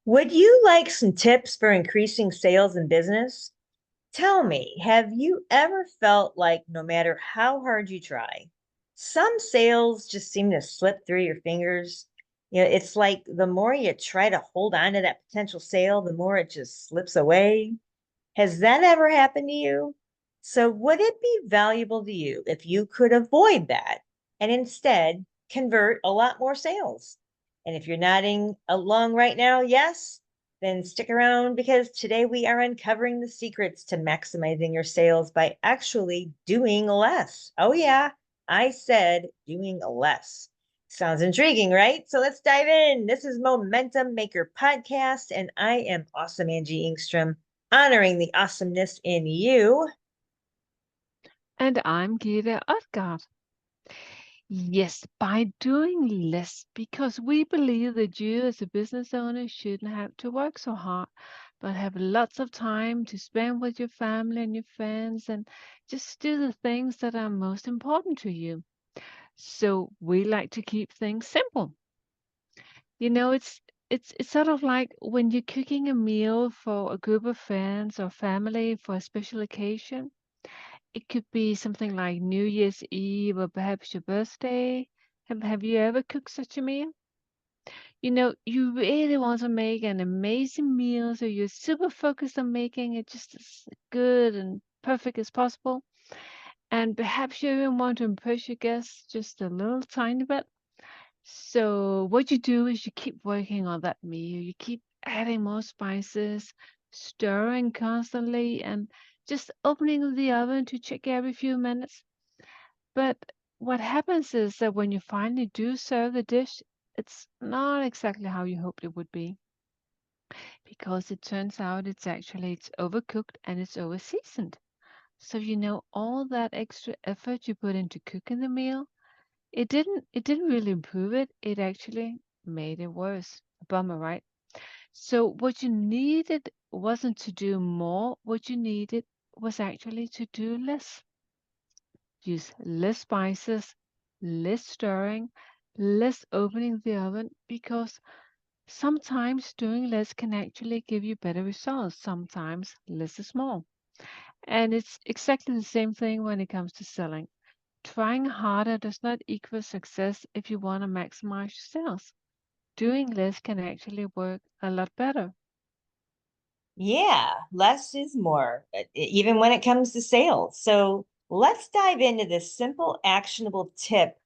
Would you like some tips for increasing sales in business? Tell me, have you ever felt like no matter how hard you try, some sales just seem to slip through your fingers? It's like the more you try to hold on to that potential sale, the more it just slips away. Has that ever happened to you? So, would it be valuable to you if you could avoid that and instead convert a lot more sales? And if you're nodding along right now, yes, then stick around because today we are uncovering the secrets to maximizing your sales by actually doing less. Oh, yeah, I said doing less. Sounds intriguing, right? So let's dive in. This is Momentum Maker Podcast, and I am awesome Angie Ingstrom, honoring the awesomeness in you. And I'm Gita Utgard. Yes, by doing less, because we believe that you as a business owner shouldn't have to work so hard, but have lots of time to spend with your family and your friends and just do the things that are most important to you. So we like to keep things simple. It's sort of like when you're cooking a meal for a group of friends or family for a special occasion. It could be something like New Year's Eve or perhaps your birthday. Have you ever cooked such a meal? You really want to make an amazing meal, so you're super focused on making it just as good and perfect as possible. And perhaps you even want to impress your guests just a little tiny bit. So what you do is you keep working on that meal. You keep adding more spices, stirring constantly, and just opening the oven to check every few minutes. But what happens is that when you finally do serve the dish, it's not exactly how you hoped it would be, because it turns out it's overcooked and it's over seasoned. So all that extra effort you put into cooking the meal, it didn't really improve it. It actually made it worse. A bummer, right? So what you needed wasn't to do more. What you needed was actually to do less. Use less spices, less stirring, less opening the oven, because sometimes doing less can actually give you better results. Sometimes less is more. And it's exactly the same thing when it comes to selling. Trying harder does not equal success if you want to maximize your sales. Doing less can actually work a lot better. Yeah, less is more, even when it comes to sales. So let's dive into this simple, actionable tip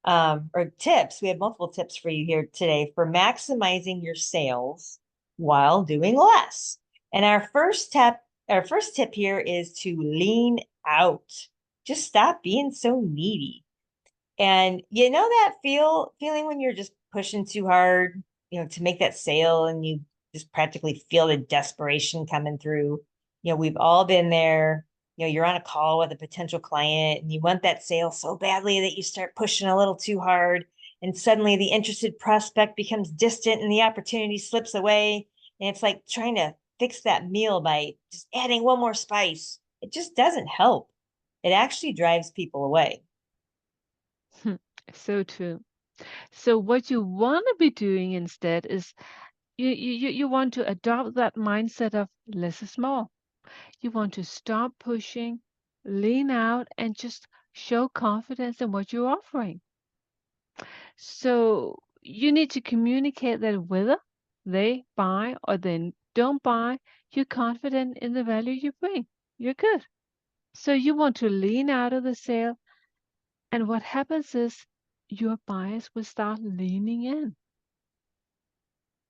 or tips. We have multiple tips for you here today for maximizing your sales while doing less. And our first tip here is to lean out. Just stop being so needy. And you know that feeling when you're just pushing too hard, to make that sale and you just practically feel the desperation coming through. We've all been there. You're on a call with a potential client and you want that sale so badly that you start pushing a little too hard. And suddenly the interested prospect becomes distant and the opportunity slips away. And it's like trying to fix that meal by just adding one more spice. It just doesn't help. It actually drives people away. So true. So what you want to be doing instead is you want to adopt that mindset of less is more. You want to stop pushing, lean out, and just show confidence in what you're offering. So you need to communicate that whether they buy or they don't buy, you're confident in the value you bring. You're good. So you want to lean out of the sale, and what happens is your buyers will start leaning in.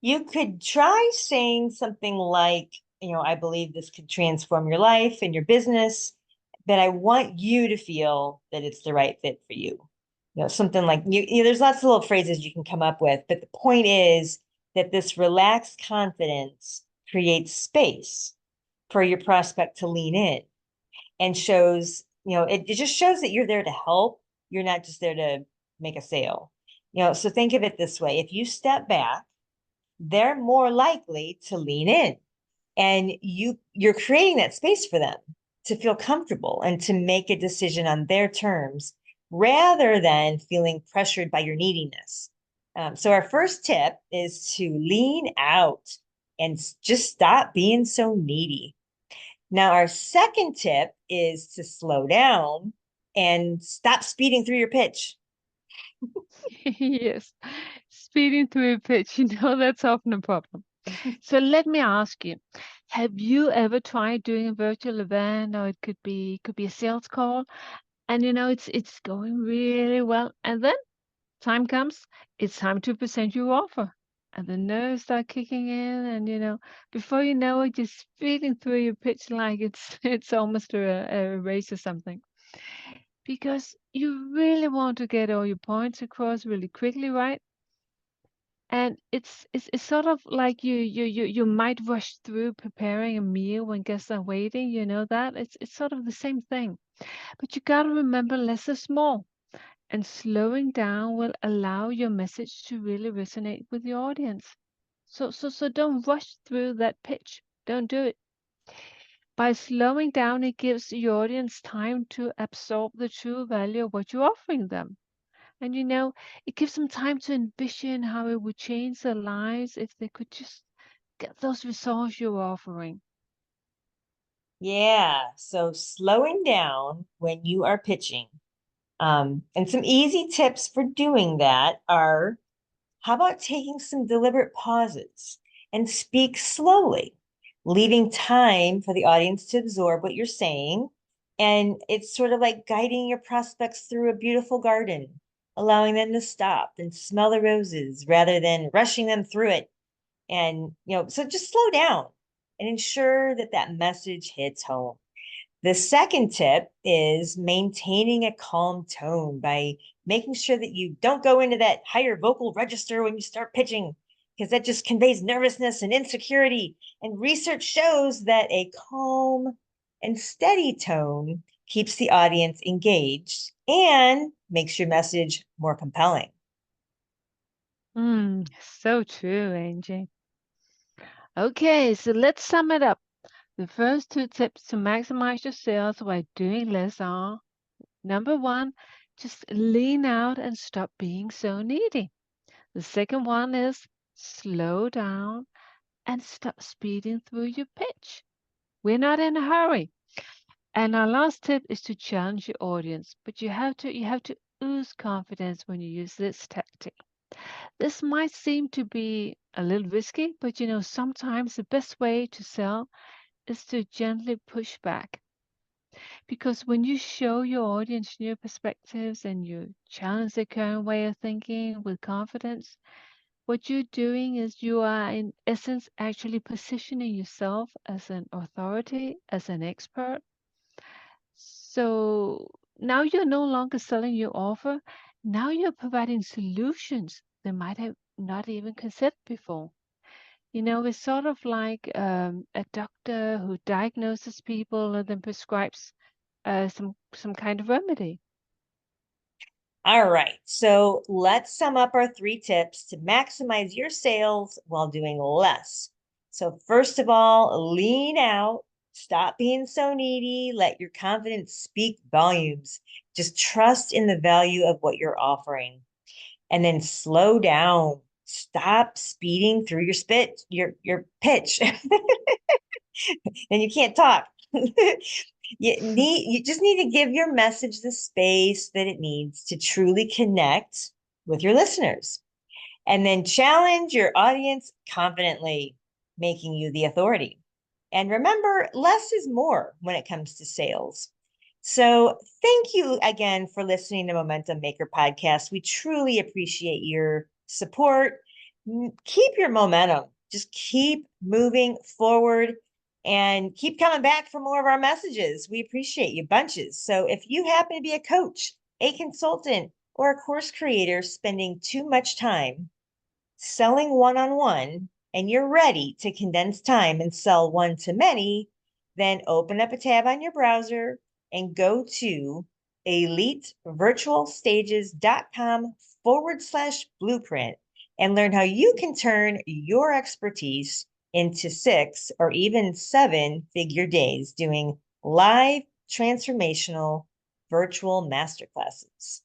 You could try saying something like, I believe this could transform your life and your business, but I want you to feel that it's the right fit for you. Something like there's lots of little phrases you can come up with, but the point is that this relaxed confidence creates space for your prospect to lean in and shows, it just shows that you're there to help. You're not just there to make a sale. So think of it this way. If you step back, they're more likely to lean in and you're creating that space for them to feel comfortable and to make a decision on their terms rather than feeling pressured by your neediness. So our first tip is to lean out and just stop being so needy. Now, our second tip is to slow down and stop speeding through your pitch. Yes, speeding through a pitch, that's often a problem. So let me ask you, have you ever tried doing a virtual event, or it could be a sales call, and it's going really well, and then time comes, it's time to present your offer. And the nerves start kicking in, and before you know it, you're speeding through your pitch like it's it's almost a race or something. Because you really want to get all your points across really quickly, right? And it's sort of like you might rush through preparing a meal when guests are waiting, you know that? It's sort of the same thing. But you gotta remember less is more. And slowing down will allow your message to really resonate with the audience. So don't rush through that pitch. Don't do it. By slowing down, it gives the audience time to absorb the true value of what you're offering them. And it gives them time to envision how it would change their lives if they could just get those results you're offering. Yeah. So slowing down when you are pitching. And some easy tips for doing that are, how about taking some deliberate pauses and speak slowly, leaving time for the audience to absorb what you're saying? And it's sort of like guiding your prospects through a beautiful garden, allowing them to stop and smell the roses rather than rushing them through it. And, so just slow down and ensure that that message hits home. The second tip is maintaining a calm tone by making sure that you don't go into that higher vocal register when you start pitching, because that just conveys nervousness and insecurity. And research shows that a calm and steady tone keeps the audience engaged and makes your message more compelling. So true, Angie. Okay, so let's sum it up. The first two tips to maximize your sales while doing less are: number one, just lean out and stop being so needy. The second one is slow down and stop speeding through your pitch. We're not in a hurry. And our last tip is to challenge your audience, but you have to ooze confidence when you use this tactic. This might seem to be a little risky, but sometimes the best way to sell is to gently push back. Because when you show your audience new perspectives and you challenge their current way of thinking with confidence, what you're doing is you are, in essence, actually positioning yourself as an authority, as an expert. So now you're no longer selling your offer. Now you're providing solutions they might have not even considered before. It's sort of like a doctor who diagnoses people and then prescribes some kind of remedy. All right. So let's sum up our three tips to maximize your sales while doing less. So, first of all, lean out, stop being so needy, let your confidence speak volumes. Just trust in the value of what you're offering. And then slow down. Stop speeding through your pitch. Then you can't talk. You just need to give your message the space that it needs to truly connect with your listeners. And then challenge your audience confidently, making you the authority. And remember, less is more when it comes to sales. So, thank you again for listening to Momentum Maker podcast. We truly appreciate your support. Keep your momentum, just keep moving forward and keep coming back for more of our messages. We appreciate you bunches. So, if you happen to be a coach, a consultant, or a course creator spending too much time selling one on one, and you're ready to condense time and sell one to many, then open up a tab on your browser and go to elitevirtualstages.com/blueprint and learn how you can turn your expertise into 6 or even 7 figure days doing live transformational virtual masterclasses.